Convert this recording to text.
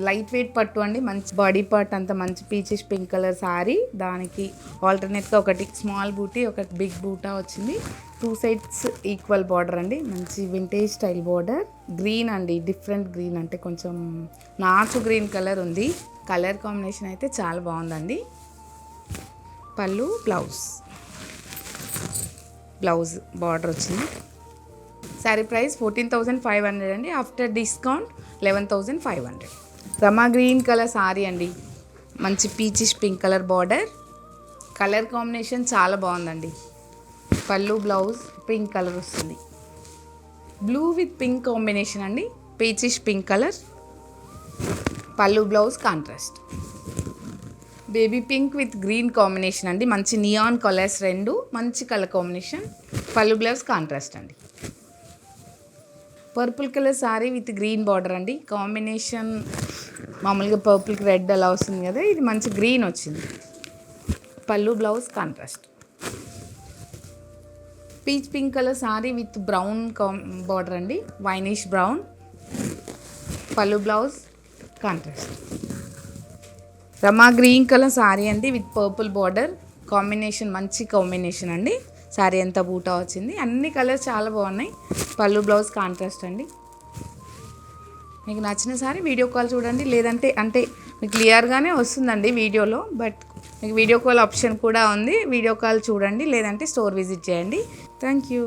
Light weight పట్టు అండి, మంచి బాడీ పార్ట్ అంతా మంచి పీచెస్ పింక్ కలర్ సారీ. దానికి ఆల్టర్నేట్గా ఒకటి స్మాల్ బూటీ ఒకటి బిగ్ బూటా వచ్చింది. 2 సైడ్స్ ఈక్వల్ బార్డర్ అండి, మంచి వింటేజ్ స్టైల్ బార్డర్. గ్రీన్ అండి, డిఫరెంట్ గ్రీన్ అంటే కొంచెం నాచు గ్రీన్ కలర్ ఉంది. కలర్ కాంబినేషన్ అయితే చాలా బాగుందండి. పళ్ళు బ్లౌజ్ బార్డర్ వచ్చింది. శారీ ప్రైస్ 14,500 అండి. After discount 11,500. రమా గ్రీన్ కలర్ సారీ అండి, మంచి peachish pink colour border. Colour combination చాలా బాగుందండి. పళ్ళు బ్లౌజ్ పింక్ కలర్ వస్తుంది. బ్లూ విత్ పింక్ కాంబినేషన్ అండి, పీచిష్ పింక్ కలర్. పళ్ళు blouse contrast. Baby pink with green combination అండి, మంచి నియాన్ కలర్స్ రెండు, మంచి కలర్ కాంబినేషన్. పళ్ళు బ్లౌజ్ కాంట్రాస్ట్ అండి. Purple colour sorry with green border అండి. కాంబినేషన్ మామూలుగా పర్పుల్కి రెడ్ అలా వస్తుంది కదా, ఇది మంచి గ్రీన్ వచ్చింది. పళ్ళు blouse contrast. Peach pink colour sorry with brown border అండి, వైనిష్ బ్రౌన్. పళ్ళు బ్లౌజ్ కాంట్రాస్ట్. రమా గ్రీన్ కలర్ సారీ అండి విత్ పర్పుల్ బార్డర్. కాంబినేషన్ మంచి కాంబినేషన్ అండి. సారీ అంతా బూటా వచ్చింది. అన్ని కలర్స్ చాలా బాగున్నాయి. పళ్ళు బ్లౌజ్ కాంట్రాస్ట్ అండి. మీకు నచ్చిన సారీ వీడియో కాల్ చూడండి, లేదంటే అంటే మీకు క్లియర్గానే వస్తుందండి వీడియోలో, బట్ మీకు వీడియో కాల్ ఆప్షన్ కూడా ఉంది. వీడియో కాల్ చూడండి, లేదంటే స్టోర్ విజిట్ చేయండి. Thank you.